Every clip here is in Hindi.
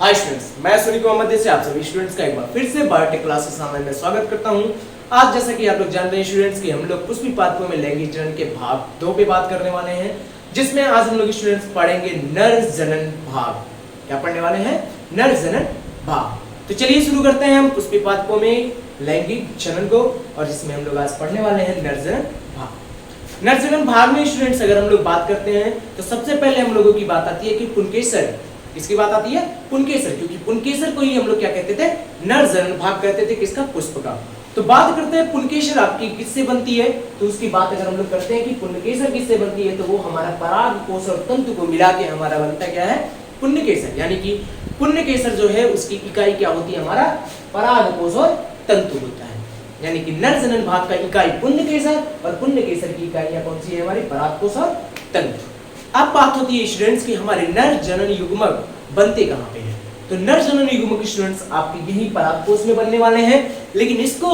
हाय स्टूडेंट्स, मैं सुनील कुमार से आप सभी स्टूडेंट्स का एक बार फिर से बायोटेक क्लासेस में स्वागत करता हूं। आज जैसा कि आप लोग जानते हैं स्टूडेंट्स कि हम लोग पुष्पी पाठकों में लैंगिक जनन के भाग 2 पे बात करने वाले हैं, जिसमें आज हम लोग स्टूडेंट्स पढ़ेंगे नर जनन भाग। क्या पढ़ने वाले हैं? नर जनन भाग। तो चलिए शुरू करते हैं हम पुष्पी पाठकों में लैंगिक जनन को, और जिसमें हम लोग आज पढ़ने वाले हैं नर जनन भाग। नर जनन भाग में स्टूडेंट्स अगर हम लोग बात करते हैं तो सबसे पहले हम लोगों की बात आती है कि पुंकेसर। किसकी बात आती है? पुंकेसर, क्योंकि पुंकेसर को ही हम लोग क्या कहते थे? नर जनन भाग कहते थे। किसका? पुष्प का। तो बात करते हैं पुंकेसर आपकी किससे बनती है, तो उसकी बात अगर हम लोग करते हैं कि पुंकेसर किससे बनती है, तो वो हमारा परागकोश और तंतु को मिला के हमारा बनता क्या है? पुण्यकेसर। यानी कि पुण्यकेसर जो है उसकी इकाई क्या होती है? हमारा परागकोश और तंतु होता है। यानी कि नर जनन भाग का इकाई पुण्यकेसर और पुण्यकेसर की इकाइयां कौन सी है? हमारी परागकोश और तंतु। अब बात होती है स्टूडेंट्स कि हमारे नर जनन युग्मक बनते कहाँ पे हैं। तो नर जनन युग्मक स्टूडेंट्स आपके यही परागकोश में बनने वाले हैं। लेकिन इसको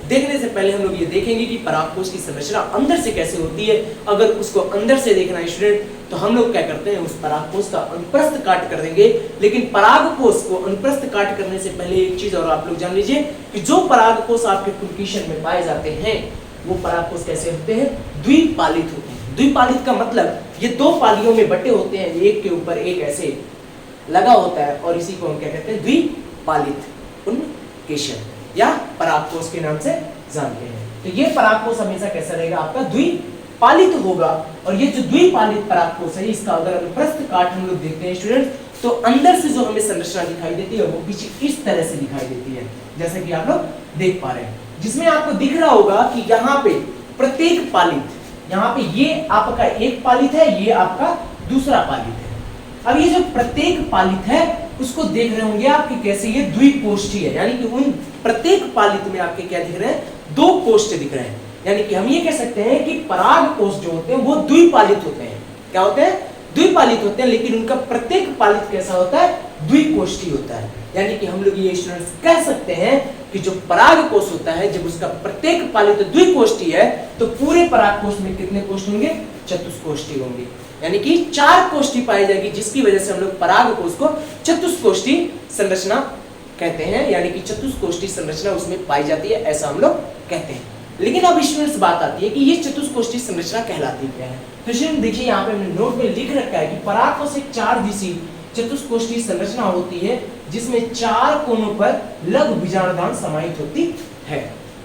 देखने से पहले हम लोग ये देखेंगे कि परागकोश की संरचना अंदर से कैसे होती है। अगर उसको अंदर से देखना है स्टूडेंट, तो हम लोग क्या करते हैं? उस परागकोश का अनुप्रस्थ काट कर देंगे। लेकिन परागकोश को अनुप्रस्थ काट करने से पहले एक चीज और आप लोग जान लीजिए कि जो परागकोश आपके पुंकेसर में पाए जाते हैं वो परागकोश कैसे होते हैं? द्विपालित होते हैं। द्विपालित का मतलब ये 2 पालियों में बटे होते हैं, एक के ऊपर एक ऐसे लगा होता है, और इसी को हम क्या कहते हैं? द्विपालित पुंकेसर या परागकोश के नाम से जानते हैं। तो ये परागकोश हमेशा कैसा रहेगा? आपका द्विपालित होगा। और ये जो द्विपालित परागकोश है, इसका अगर अनुप्रस्थ काट हम लोग देखते हैं स्टूडेंट, तो अंदर से जो हमें संरचना दिखाई देती है वो पीछे इस तरह से दिखाई देती है, जैसा कि आप लोग देख पा रहे हैं, जिसमें आपको दिख रहा होगा कि यहाँ पे प्रत्येक पालित, यहाँ पे ये आपका एक पालित है, ये आपका दूसरा पालित है। अब ये जो प्रत्येक पालित है उसको देख रहे होंगे आप कि कैसे ये द्विकोष्ठी है। यानी कि उन प्रत्येक पालित में आपके क्या दिख रहे हैं? 2 कोष्ठ दिख रहे हैं। यानी कि हम ये कह सकते हैं कि परागकोश जो होते हैं वो द्विपालित होते हैं। क्या होते हैं? द्विपालित होते हैं। लेकिन उनका प्रत्येक पालित कैसा होता है? द्विकोष्ठी होता है। यानी कि हम लोग ये स्टूडेंट्स कह सकते हैं कि जो परागकोश होता है, जब उसका प्रत्येक पालित द्विकोष्ठी है, तो पूरे परागकोश में कितने कोष्ठ होंगे? चतुष्कोष्ठी होंगे। यानी कि 4 कोष्ठी पाई जाएगी, जिसकी वजह से हम लोग परागकोश को चतुष्कोष्ठी संरचना कहते हैं। यानी कि चतुष्कोष्ठी संरचना उसमें पाई जाती है, ऐसा हम लोग कहते हैं। लेकिन अब स्टूडेंट्स बात आती है कि ये चतुष्कोष्ठी संरचना कहलाती क्या है। तो स्टूडेंट देखिए, यहाँ पे हमने नोट में लिख रखा है कि परागकोश एक 4 दिशी चतुष्कोष्ठी संरचना होती है, जिसमें 4 कोनों पर लघु बीजाणुधान समाहित होती है।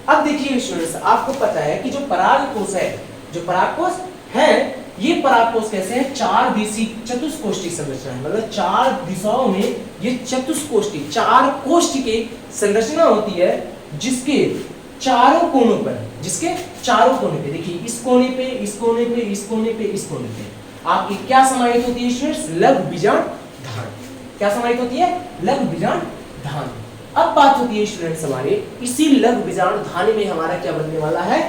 अब देखिए स्टूडेंट्स, आपको पता है कि जो परागकोश है, जो परागकोश है, ये परागकोश कैसे है? 4 दिशी चतुष्कोष्ठी संरचना है। मतलब 4 दिशाओं में ये चतुष्कोष्ठी 4 कोष्ठ की संरचना होती है, जिसके चारों कोनों पर, जिसके चारों कोने पे, देखिए इस कोने पे, इस कोने पे, इस कोने पे, इस कोने पे आपकी क्या समाहित होती है स्टूडेंट्स? लघु बीजाणुधान। क्या समाहित होती है? लघु बीजाणुधान। अब बात होती है स्टूडेंट्स हमारे इसी लघु बीजाणुधान में हमारा क्या बनने वाला है?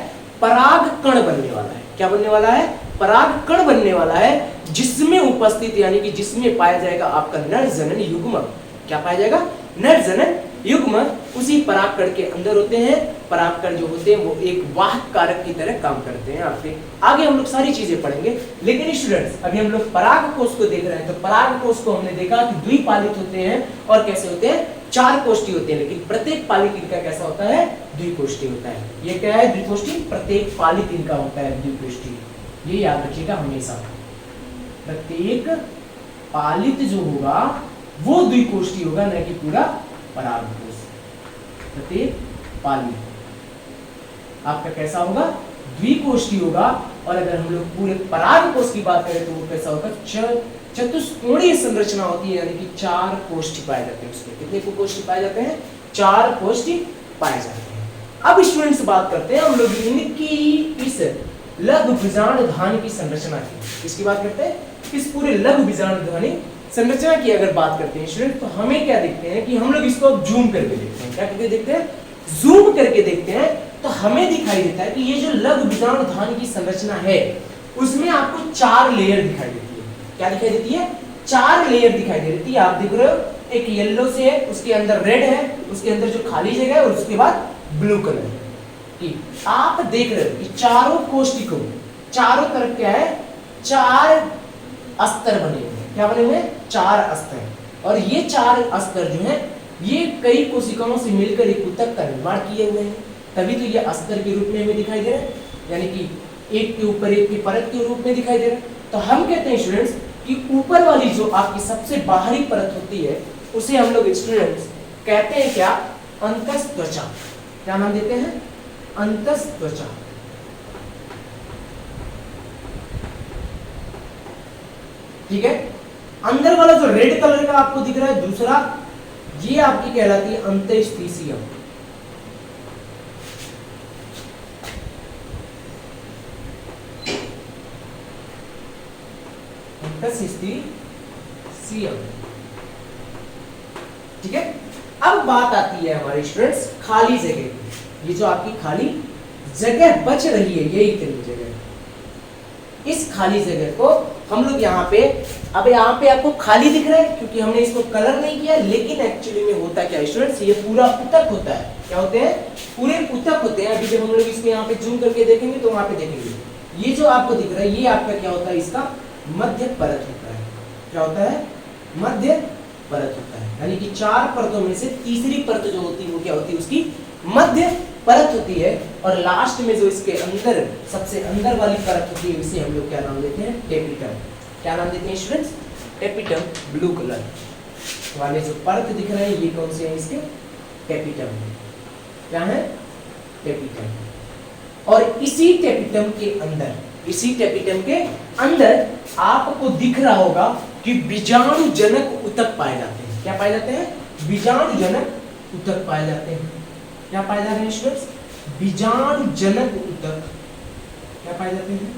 परागकण बनने वाला है। क्या बनने वाला है? परागकण बनने वाला है, जिसमें उपस्थित, यानी कि जिसमें पाया जाएगा आपका नर जनन युग्मक। क्या पाया जाएगा? नर जनन युग्मक उसी परागकण के अंदर होते हैं। परागकण जो होते हैं वो एक वाहक कारक की तरह काम करते हैं। आपके आगे हम लोग सारी चीजें पढ़ेंगे। लेकिन स्टूडेंट्स अभी हम लोग परागकोश को देख रहे हैं, तो परागकोश को हमने देखा कि द्विपालित होते हैं और कैसे होते हैं? 4 कोष्ठी होते हैं। लेकिन प्रत्येक पालित इनका कैसा होता है? द्विकोष्ठी होता है। ये क्या है? द्विकोष्ठी। प्रत्येक पालित इनका होता है द्विकोष्ठी। ये याद रखिएगा हमेशा, प्रत्येक पालित जो होगा वो द्विकोष्ठी होगा, न कि पूरा परागकोश। प्रत्येक पालित आपका कैसा होगा? द्विकोष्ठी होगा। और अगर हम लोग पूरे परागकोश की बात करें तो वो कैसा होगा? चतुष्कोणीय संरचना होती है। यानी कि 4 कोष्ठी पाए जाते हैं उसमें। कितने को कोष्ठी पाए जाते हैं? 4 कोष्ठी पाए जाते हैं। अब स्टूडेंट्स बात करते हैं हम लोग इनकी इस लघु बीजाणुधान की संरचना की। किसकी बात करते हैं? इस पूरे लघु बीजाणुधानी संरचना की अगर बात करते हैं स्टूडेंट, तो हमें क्या देखते हैं कि हम लोग इसको जूम करके देखते हैं। क्या करके देखते हैं? जूम करके देखते हैं, तो हमें दिखाई देता है कि ये जो लघु बीजाणुधान की संरचना है उसमें आपको 4 लेयर दिखाई देती है। क्या दिखाई देती है? 4 लेयर दिखाई दे रही है। आप देख रहे हो, एक येलो से है, उसके अंदर रेड है, उसके अंदर जो खाली जगह है, और उसके बाद ब्लू कलर है। आप देख रहे हो कि चारों कोष्ठी को चारों तरफ क्या है? 4 अस्तर बने हुए हैं। क्या बने हुए? 4 अस्तर। और ये 4 अस्तर जो हैं ये कई कोशिकाओं से मिलकर एक ऊतक का निर्माण किए हुए हैं, तभी तो ये अस्तर के रूप में हमें दिखाई दे रहा है, यानी कि एक के ऊपर एक की परत के रूप में दिखाई दे रहा है। तो हम कहते हैं स्टूडेंट्स कि ऊपर वाली जो आपकी सबसे बाहरी परत होती है उसे हम लोग स्टूडेंट्स कहते हैं क्या, अंतस्त्वचा। क्या नाम देते हैं, अंतस्त्वचा। ठीक है, अंदर वाला जो रेड कलर का आपको दिख रहा है दूसरा, ये आपकी कहलाती है अंतस्थिसियम। अंतस्थिसियम। ठीक है, अब बात आती है हमारे स्टूडेंट्स खाली जगह की। ये जो आपकी खाली जगह बच रही है, ये इतनी जगह, इस खाली जगह को हम लोग यहाँ पे, अब यहाँ पे आपको खाली दिख रहा है क्योंकि हमने इसको कलर नहीं किया, लेकिन एक्चुअली में होता क्या स्टूडेंट्स, ये पूरा ऊतक होता है। क्या होते हैं, पूरे ऊतक होते हैं। अभी जब हम लोग इसको यहाँ पे जूम करके देखेंगे तो वहां पे देखेंगे ये जो आपको दिख रहा है, ये आपका क्या होता है, इसका मध्य परत होता है। क्या होता है, मध्य परत होता है, यानी कि 4 परतों में से तीसरी परत जो होती है वो क्या होती है, उसकी मध्य परत होती है। और लास्ट में जो इसके अंदर सबसे अंदर वाली परत होती है इसे हम लोग क्या नाम देते हैं, टेपिटम। क्या नाम देते हैं स्टूडेंट्स, टेपिटम। ब्लू कलर वाले जो परत दिख रहे हैं ये कौन से हैं, इसके टेपिटम। क्या है, टेपिटम। और इसी टेपिटम के अंदर, इसी टेपिटम के अंदर आपको दिख रहा होगा कि बीजाणु जनक ऊतक पाए जाते हैं। क्या पाए जाते हैं, बीजाणु जनक ऊतक पाए जाते हैं। क्या पाए जा रहे हैं स्टूडेंट्स, बीजाणु जनक ऊतक। क्या पाए जाते हैं,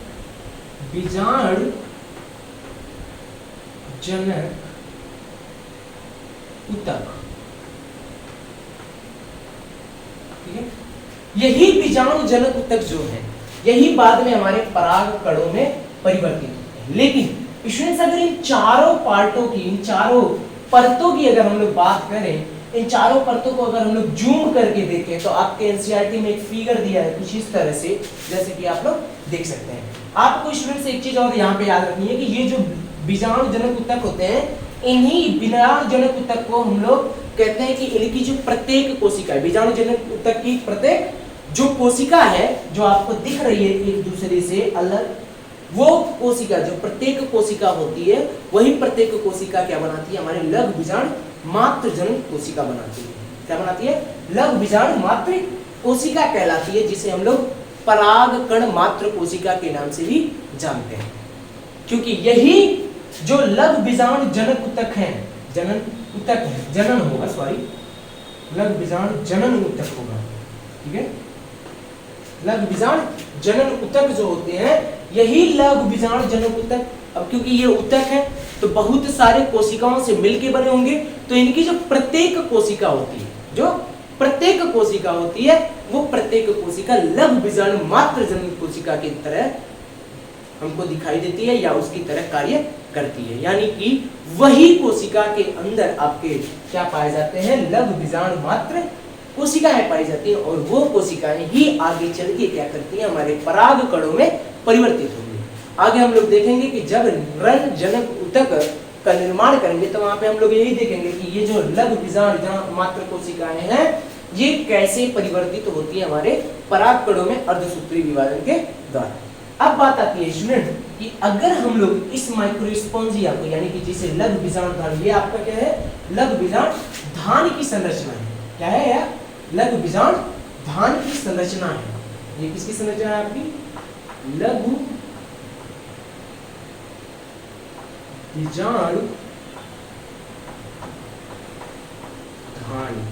बीजाणु जनक ऊतक। ठीक है, यही बीजाणु जनक ऊतक जो है यही बाद में हमारे पराग कणों में परिवर्तित होते हैं। लेकिन स्टूडेंट्स अगर इन चारों पार्टों की, इन चारों परतों की अगर हम लोग बात करें, इन चारों परतों को अगर हम लोग जूम करके देखें तो आपके एनसीईआरटी में एक फिगर दिया है कुछ इस तरह से, जैसे कि आप लोग देख सकते हैं। आपको स्टूडेंट्स एक चीज और यहाँ पे याद रखनी है कि ये जो बीजाणु जनक ऊतक होते हैं, इन्हीं बीजाणु जनक ऊतक को हम लोग कहते हैं कि इनकी जो प्रत्येक कोशिका है, बीजाणु जनक ऊतक की प्रत्येक जो कोशिका है जो आपको दिख रही है एक दूसरे से अलग, वो कोशिका जो प्रत्येक कोशिका होती है वही प्रत्येक कोशिका क्या बनाती है, हमारे लघु बीजाणु मात्र जनक कोशिका बनाती है। क्या बनाती है, लघु बीजाणु मात्र कोशिका कहलाती है, जिसे हम लोग पराग कण मात्र कोशिका के नाम से भी जानते हैं। क्योंकि यही जो लघु बीजाणु जनक ऊतक है, जनन ऊतक है, जनन होगा सॉरी, लघु बीजाणु जनन ऊतक होगा। ठीक है, लघु बीजाणु जनन ऊतक जो होते हैं यही लघु बीजाणु जनक ऊतक। अब क्योंकि ये ऊतक है तो बहुत सारे कोशिकाओं से मिलके बने होंगे, तो इनकी जो प्रत्येक कोशिका होती है, जो प्रत्येक कोशिका होती है वो प्रत्येक कोशिका लघु बीजाणु मात्र जनक कोशिका की तरह हमको दिखाई देती है या उसकी तरह कार्य करती है। यानी कि वही कोशिका के अंदर आपके क्या पाए जाते हैं, लघु बीजाणु मात्र कोशिकाएं पाई जाती हैं, और वो कोशिकाएं ही आगे चल के क्या करती हैं, हमारे पराग कणों में परिवर्तित होंगी। आगे हम लोग देखेंगे कि जब रन जनक ऊतक का निर्माण करेंगे तो वहां पे हम लोग यही देखेंगे कि ये जो लघु बीजाणु मात्र कोशिकाएं हैं ये कैसे परिवर्तित होती है हमारे पराग कणों में अर्धसूत्री विभाजन के द्वारा। अब बात आती है स्टूडेंट कि अगर हम लोग इस माइक्रोस्पोंजिया को, यानी कि जिसे लघु बीजाणु धान, ये आपका क्या है, लघु बीजाणु धान की संरचना है। क्या है यार, लघु बीजाणु धान की संरचना है। ये किसकी संरचना है आपकी, लघु बीजाणु धान।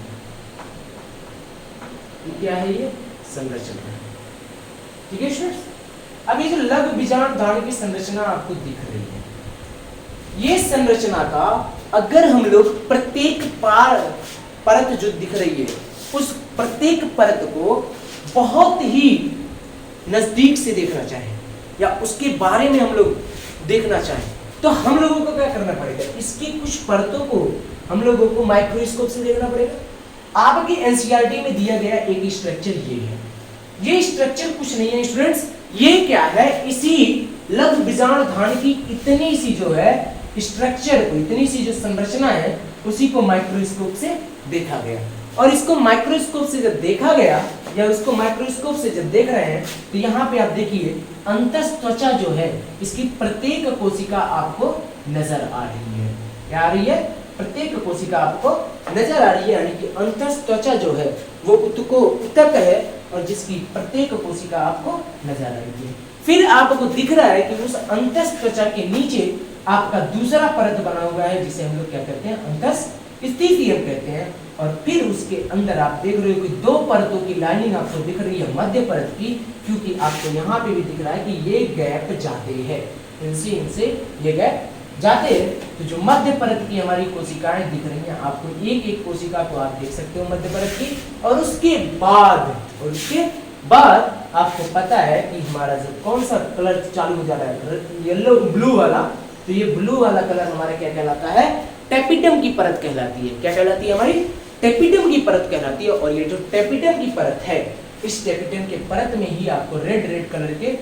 क्या है ये संरचना, ठीक है स्टूडेंट्स। अब ये जो लघु बीजाणु धान की संरचना आपको दिख रही है, ये संरचना का अगर हम लोग प्रत्येक परत जो दिख रही है उस प्रत्येक परत को बहुत ही नजदीक से देखना चाहें या उसके बारे में हम लोग देखना चाहें तो हम लोगों को क्या करना पड़ेगा, इसकी कुछ परतों को हम लोगों को माइक्रोस्कोप से देखना पड़ेगा। आपके एनसीईआरटी में दिया गया एक स्ट्रक्चर ये है। ये स्ट्रक्चर कुछ नहीं है स्टूडेंट्स, ये क्या है, इसी लघु बीजाणु धान की इतनी सी जो है स्ट्रक्चर को, इतनी सी जो संरचना है उसी को माइक्रोस्कोप से देखा गया। और इसको माइक्रोस्कोप से जब देखा गया या उसको माइक्रोस्कोप से जब देख रहे हैं तो यहाँ पे आप देखिए अंतःत्वचा जो है इसकी प्रत्येक कोशिका आपको नजर आ रही है। क्या आ रही है? प्रत्येक कोशिका आपको नजर आ रही है, यानी कि अंतःत्वचा जो है वो ऊतक है और जिसकी प्रत्येक कोशिका आपको नजर आ रही है। फिर आपको दिख रहा है कि उस अंतःत्वचा के नीचे आपका दूसरा परत बना हुआ है जिसे हम लोग क्या कहते हैं? अंतःस्थितियम कहते हैं। और फिर उसके अंदर आप देख रहे हो कि दो परतों की लाइनिंग आपको दिख रही है मध्य परत की, क्योंकि आपको यहाँ पे भी दिख रहा है कि ये गैप जाते हैं, इनसे ये गैप जाते हैं। तो जो मध्य परत की हमारी कोशिकाएं दिख रही हैं आपको, एक एक कोशिका को आप देख सकते हो मध्य परत की। और उसके बाद आपको पता है कि हमारा जो कौन सा कलर चालू हो जा रहा है, येलो ब्लू वाला, तो ये ब्लू वाला कलर हमारा क्या कहलाता है? टेपिटम की परत कहलाती है। क्या कहलाती है? हमारी टेपिटम की परत कहलाती है। और ये जो टेपिटम की परत है, इस टेपिटम के परत में ही आपको रेड कलर के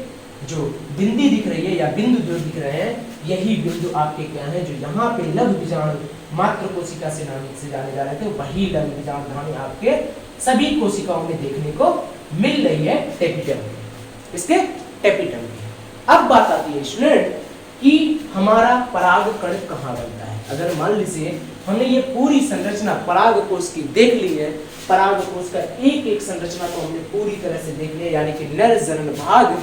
जो बिंदी दिख रही है या बिंदु जो दिख रहे हैं, यही बिंदु आपके क्या है? जो यहाँ पे लघु बीजाणु मात्र कोशिका से नाम से जाने जा रहे थे, वही लघु बीजाणु धानी आपके सभी कोशिकाओं में देखने को मिल रही है टेपिटम की, इसके टेपिटम की। अब बात आती है स्टूडेंट कि हमारा परागकण कहाँ बनता है। अगर मान लीजिए हमने ये पूरी संरचना परागकोश की देख ली है, परागकोश का एक एक संरचना को हमने पूरी तरह से देख लिया, यानी कि नर जनन भाग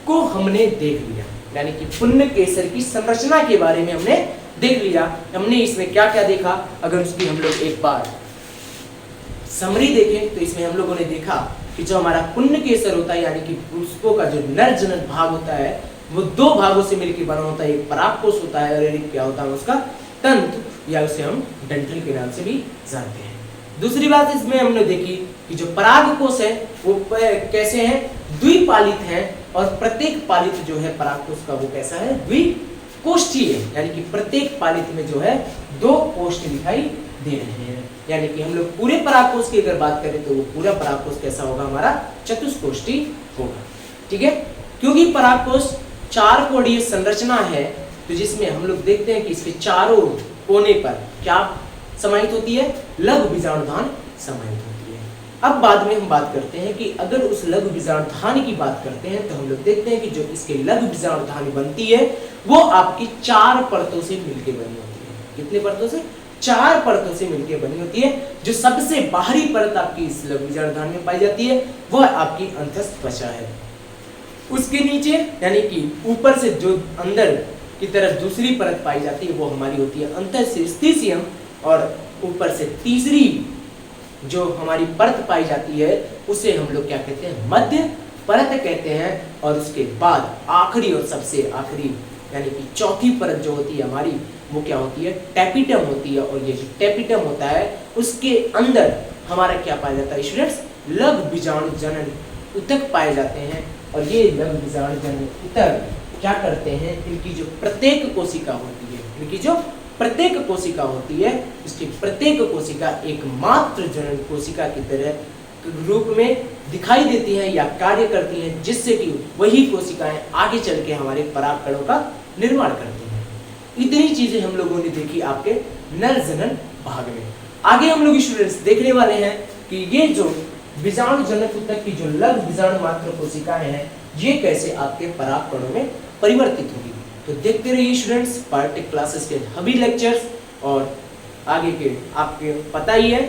को हमने देख लिया, यानी कि पुण्य केसर की संरचना के बारे में हमने देख लिया। हमने इसमें क्या क्या देखा, अगर उसकी हम लोग एक बार समरी देखें तो इसमें हम लोगों ने देखा कि जो हमारा पुण्य केसर होता है, यानी कि पुष्पों का जो नर जनन भाग होता है वो दो भागों से मिलकर बना होता है। एक परागकोश होता है और एक क्या होता है उसका तंतु, या उसे हम डंठल के नाम से भी जानते हैं। दूसरी बात इसमें हमने देखी कि जो परागकोश है वो कैसे हैं? द्विपालित है। और प्रत्येक पालित जो है परागकोश का वो कैसा है? द्विकोष्ठीय है, यानी कि प्रत्येक पालित में जो है दो कोष्ठ दिखाई दे रहे हैं। यानी कि हम लोग पूरे परागकोश की अगर बात करें तो वो पूरा परागकोश कैसा होगा? हमारा चतुष्कोष्ठी होगा। ठीक है, क्योंकि परागकोश चार कोणीय संरचना है, तो जिसमें हम लोग देखते हैं कि इसके चारों कोने पर क्या समाहित होती है? लघु बीजाणुधान समाहित होती है। अब बाद में हम बात करते हैं कि अगर उस लघु बीजाणुधान की बात करते हैं तो हम लोग देखते हैं कि जो इसके लघु बीजाणुधान बनती है वो आपकी चार परतों से मिलकर बनी होती है। कितने परतों से? चार परतों से मिलकर बनी होती है। जो सबसे बाहरी परत आपकी इस लघु बीजाणुधान में पाई जाती है वह आपकी अंतःत्वचा है। उसके नीचे यानी कि ऊपर से जो अंदर की तरफ दूसरी परत पाई जाती है वो हमारी होती है अंतःस्थितियम, और ऊपर से तीसरी जो हमारी परत पाई जाती है उसे हम लोग क्या कहते हैं? मध्य परत कहते हैं। और उसके बाद आखिरी और सबसे आखिरी यानी कि चौथी परत जो होती है हमारी वो क्या होती है? टेपिटम होती है। और ये जो टेपिटम होता है उसके अंदर हमारा क्या पाया जाता है स्टूडेंट्स? लघु बीजाणु जनन ऊतक पाए जाते हैं। और ये लघु बीजाणु जनन ऊतक क्या करते हैं? इनकी जो प्रत्येक कोशिका होती है, इनकी जो प्रत्येक कोशिका होती है, इसकी प्रत्येक कोशिका एक मात्र जनन कोशिका की तरह रूप में दिखाई देती हैं या कार्य करती हैं, जिससे कि वही कोशिकाएं आगे चल के हमारे परागकणों का निर्माण करती हैं। इतनी चीजें हम लोगों ने देखी आपके नर जनन भाग में। आगे हम लोग स्टूडेंट्स देखने वाले हैं कि ये जो बीजाणु जनक ऊतक की जो लघु बीजाणु मात्र कोशिकाएं हैं ये कैसे आपके परागकणों में परिवर्तित होगी। तो देखते रहिए स्टूडेंट्स पार्टिक क्लासेस के सभी लेक्चर्स। और आगे के आपके पता ही है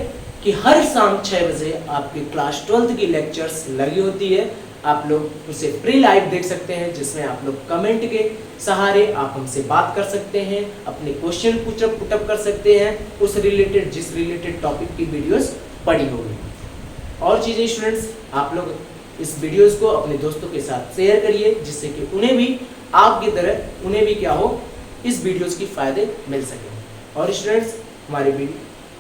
कि हर शाम 6 बजे आपके क्लास 12th की लेक्चर्स लगी होती है। आप लोग उसे प्री लाइव देख सकते हैं, जिसमें आप लोग कमेंट के सहारे आप हमसे बात कर सकते हैं, अपने क्वेश्चन पुटअप कर सकते हैं उस रिलेटेड जिस रिलेटेड टॉपिक की वीडियोस पड़ी होगी। और चीज़ें स्टूडेंट्स आप लोग इस वीडियोस को अपने दोस्तों के साथ शेयर करिए, जिससे कि उन्हें भी आपकी तरह उन्हें भी क्या हो इस वीडियोस की फायदे मिल सके। और स्टूडेंट्स हमारे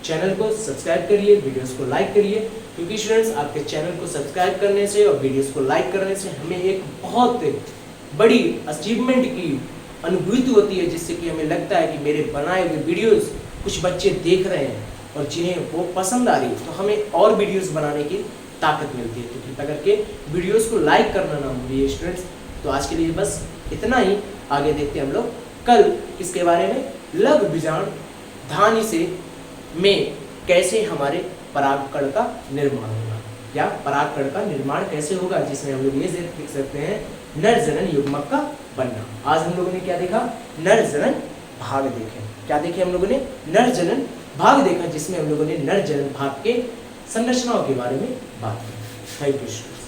चैनल को सब्सक्राइब करिए, वीडियोस को लाइक करिए, क्योंकि स्टूडेंट्स आपके चैनल को सब्सक्राइब करने से और वीडियोस को लाइक करने से हमें एक बहुत बड़ी अचीवमेंट की अनुभूति होती है, जिससे कि हमें लगता है कि मेरे बनाए हुए वीडियोस कुछ बच्चे देख रहे हैं और जिन्हें वो पसंद आ रही है, तो हमें और वीडियोस बनाने की ताकत मिलती है। तो कृपया करके वीडियोस को लाइक करना ना भूलिए स्टूडेंट्स। तो आज के लिए बस इतना ही, आगे देखते हैं हम लोग कल किसके बारे में, लघु बीजाणु धानी से में कैसे हमारे परागकण का निर्माण होगा, या परागकण का निर्माण कैसे होगा, जिसमें हम लोग ये देख सकते हैं नर जनन युग्मक का बनना। आज हम लोगों ने क्या देखा, नर जनन भाग देखे। क्या देखे हम लोगों ने, नर जनन भाग देखा, जिसमें हम लोगों ने नर जनन भाग के संरचनाओं के बारे में बात की। Thank you.